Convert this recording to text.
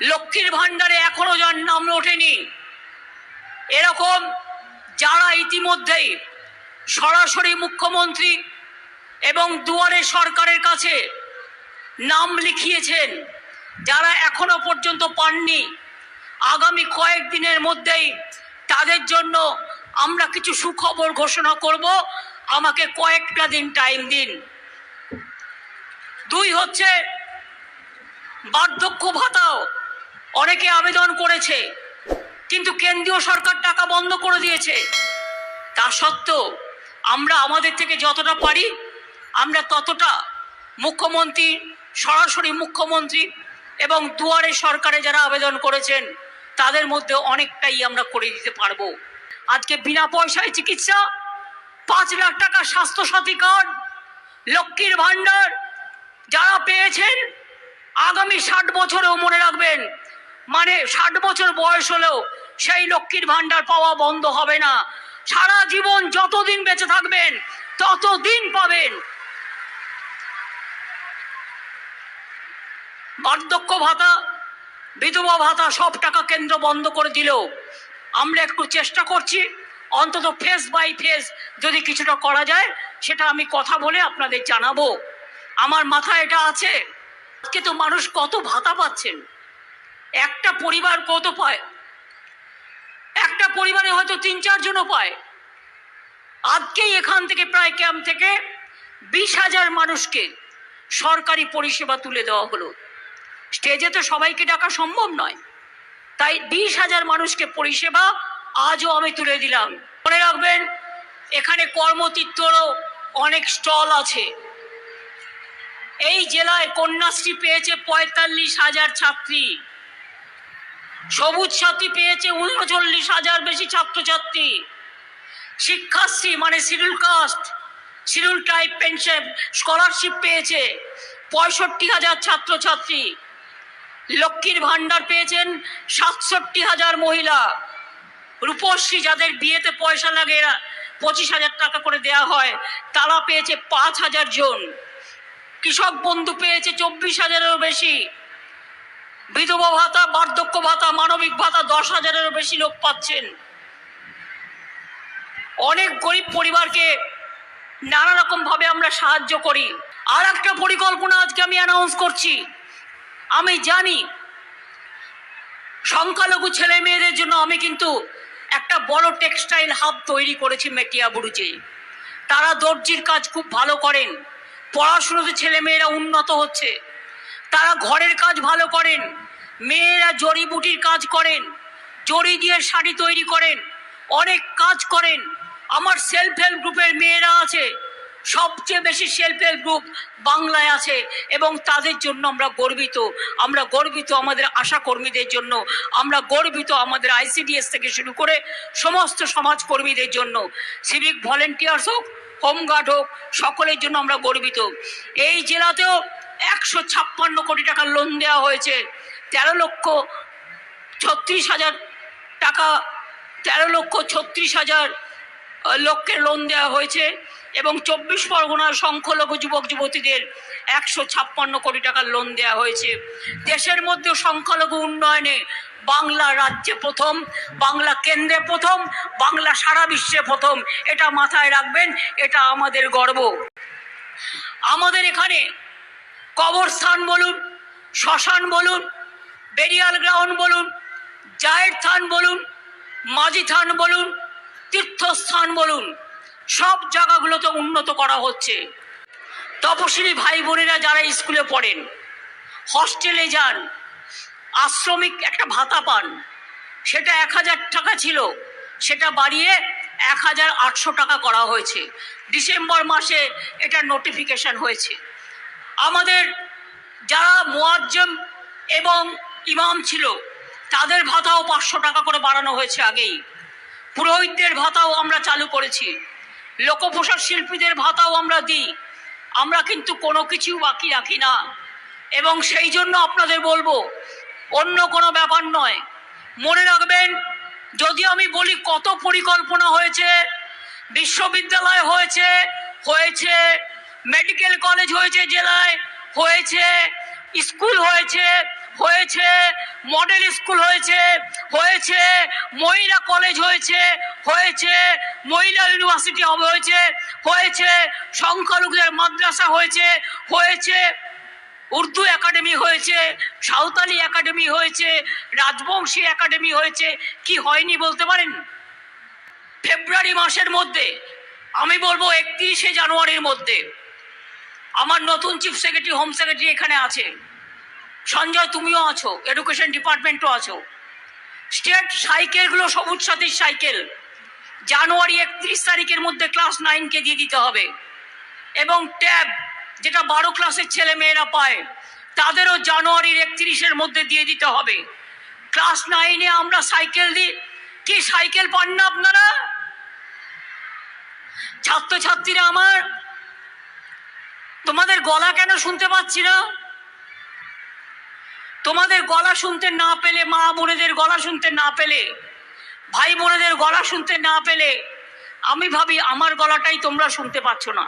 লক্ষ্মীর ভাণ্ডারে এখনো যার নাম ওঠেনি, এরকম যারা ইতিমধ্যেই সরাসরি মুখ্যমন্ত্রী এবং দুয়ারে সরকারের কাছে নাম লিখিয়েছেন, যারা এখনো পর্যন্ত পাননি, আগামী কয়েকদিনের মধ্যেই তাদের জন্য আমরা কিছু সুখবর ঘোষণা করব। আমাকে কয়েকটা দিন টাইম দিন। 2 হচ্ছে বার্ধক্য ভাতাও অনেকে আবেদন করেছে, কিন্তু কেন্দ্রীয় সরকার টাকা বন্ধ করে দিয়েছে। তা সত্ত্বেও আমরা আমাদের থেকে যতটা পারি আমরা ততটা মুখ্যমন্ত্রী, সরাসরি মুখ্যমন্ত্রী এবং দুয়ারে সরকারে যারা আবেদন করেছেন তাদের মধ্যে অনেকটাই আমরা করে দিতে পারবো। আজকে বিনা পয়সায় চিকিৎসা, 5 লাখ টাকা স্বাস্থ্যসাথী কার্ড, লক্ষ্মীর ভাণ্ডার যারা পেয়েছেন আগামী 60 বছরেও মনে রাখবেন, মানে 60 বছর বয়স হলেও সেই লক্ষ্মীর ভাণ্ডার পাওয়া বন্ধ হবে না। সারা জীবন যতদিন বেঁচে থাকবেন ততদিন পাবেন। বার্ধক্য ভাতা, বিধবা ভাতা সব টাকা কেন্দ্র বন্ধ করে দিলেও আমরা একটু চেষ্টা করছি, অন্তত ফেস বাই ফেস যদি কিছুটা করা যায় সেটা আমি কথা বলে আপনাদের জানাবো। আমার মাথায় এটা আছে। আজকে তো মানুষ কত ভাতা পাচ্ছেন, একটা পরিবার কত পায়, একটা পরিবারে হয়তো 3-4 জনও পায়। আজকেই এখান থেকে প্রায় ক্যাম্প থেকে 20,000 মানুষকে সরকারি পরিষেবা তুলে দেওয়া হলো। স্টেজে তো সবাইকে ডাকা সম্ভব নয়, তাই 20,000 মানুষকে পরিষেবা আজও আমি তুলে দিলাম। মনে রাখবেন, এখানে কর্মতীর্থরও অনেক স্টল আছে। এই জেলায় কন্যাশ্রী পেয়েছে 45,000 ছাত্রী, সবুজ সাথী পেয়েছে 39,000 বেশি ছাত্রছাত্রী, শিক্ষাশ্রী মানে schedule caste, schedule tribe pension scholarship পেয়েছে 65,000 ছাত্রছাত্রী, লক্ষ্মীর ভাণ্ডার পেয়েছেন 67,000 মহিলা, রূপশ্রী যাদের বিয়েতে পয়সা লাগে 25,000 টাকা করে দেয়া হয় তারা পেয়েছে 5,000 জন, কৃষক বন্ধু পেয়েছে 24,000-এরও বেশি, বিধবা ভাতা, বার্ধক্য ভাতা, মানবিক ভাতা 10,000-এরও বেশি লোক পাচ্ছেন। অনেক গরিব পরিবারকে নানা রকম ভাবে আমরা সাহায্য করি। আর একটা পরিকল্পনা আজকে আমি অ্যানাউন্স করছি। আমি জানি সংখ্যালঘু ছেলে মেয়েদের জন্য আমি কিন্তু একটা বড় টেক্সটাইল হাব তৈরি করেছি মেটিয়াবুরুজে। তারা দর্জির কাজ খুব ভালো করেন, পড়াশুনোতে ছেলে মেয়েরা উন্নত হচ্ছে, তারা ঘরের কাজ ভালো করেন, মেয়েরা জড়িবুটির কাজ করেন, জড়ি দিয়ে শাড়ি তৈরি করেন, অনেক কাজ করেন। আমার সেলফ হেল্প গ্রুপের মেয়েরা আছে, সবচেয়ে বেশি সেলফ হেল্প গ্রুপ বাংলায় আছে এবং তাদের জন্য আমরা গর্বিত। আমরা গর্বিত আমাদের আশা কর্মীদের জন্য, আমরা গর্বিত আমাদের ICDS থেকে শুরু করে সমস্ত সমাজকর্মীদের জন্য, সিভিক ভলেন্টিয়ার্স হোক, হোমগার্ড হোক, সকলের জন্য আমরা গর্বিত। এই জেলাতেও 156 কোটি টাকার লোন দেওয়া হয়েছে, 13,36,000 টাকা, 13,36,000 লোককে লোন দেওয়া হয়েছে এবং 24 পরগনার সংখ্যালঘু যুবক যুবতীদের 156 কোটি টাকার লোন দেওয়া হয়েছে। দেশের মধ্যে সংখ্যালঘু উন্নয়নে বাংলা রাজ্যে প্রথম, বাংলা কেন্দ্রে প্রথম, বাংলা সারা বিশ্বে প্রথম। এটা মাথায় রাখবেন, এটা আমাদের গর্ব। আমাদের এখানে কবরস্থান বলুন, শ্মশান বলুন, বেরিয়াল গ্রাউন্ড বলুন, জায়ের থান বলুন, মাঝি থান বলুন, তীর্থস্থান বলুন, সব জায়গাগুলোতে উন্নত করা হচ্ছে। তপশিলি ভাই বোনেরা যারা স্কুলে পড়েন, হস্টেলে যান, আশ্রমিক একটা ভাতা পান, সেটা 1,000 টাকা ছিল, সেটা বাড়িয়ে 1,800 টাকা করা হয়েছে। ডিসেম্বর মাসে এটা নোটিফিকেশন হয়েছে। আমাদের যারা মুয়াজ্জম এবং ইমাম ছিল তাদের ভাতাও 500 টাকা করে বাড়ানো হয়েছে আগেই। পুরোহিতদের ভাতাও আমরা চালু করেছি, লোকপ্রসাদ শিল্পীদের ভাতাও আমরা দিই। আমরা কিন্তু কোনো কিছু বাকি রাখি না এবং সেই জন্য আপনাদের বলবো, অন্য কোনো ব্যাপার নয়। মনে রাখবেন, যদি আমি বলি কত পরিকল্পনা হয়েছে, বিশ্ববিদ্যালয় হয়েছে, মেডিকেল কলেজ হয়েছে জেলায়, হয়েছে স্কুল হয়েছে, হয়েছে মডেল স্কুল হয়েছে, হয়েছে মহিলা কলেজ হয়েছে, হয়েছে মহিলা ইউনিভার্সিটি হয়েছে, হয়েছে সংখ্যালঘুদের মাদ্রাসা হয়েছে, হয়েছে উর্দু একাডেমি হয়েছে, সাঁওতালি একাডেমি হয়েছে, রাজবংশী একাডেমি হয়েছে। কি হয়নি বলতে পারেন? ফেব্রুয়ারি মাসের মধ্যে, আমি বলবো 31শে জানুয়ারির মধ্যে, আমার নতুন চিফ সেক্রেটারি হোম সেক্রেটারি এখানে আছে, সঞ্জয় তুমিও আছো, এডুকেশন ডিপার্টমেন্টও আছো, স্টেট সাইকেলগুলো সবুজ সাথীর সাইকেল জানুয়ারি 31 তারিখের মধ্যে ক্লাস 9কে দিয়ে দিতে হবে। এবং ট্যাব যেটা 12 ক্লাসের ছেলে মেয়েরা পায় তাদেরও জানুয়ারির 31-এর মধ্যে দিয়ে দিতে হবে। ক্লাস 9-এ আমরা সাইকেল দিই, কি সাইকেল পান না আপনারা? ছাত্রছাত্রীরা আমার, তোমাদের গলা কেন শুনতে পাচ্ছি না? তোমাদের গলা শুনতে না পেলে, মা বোনেদের গলা শুনতে না পেলে, ভাই বোনেদের গলা শুনতে না পেলে, আমি ভাবি আমার গলাটাই তোমরা শুনতে পাচ্ছ না।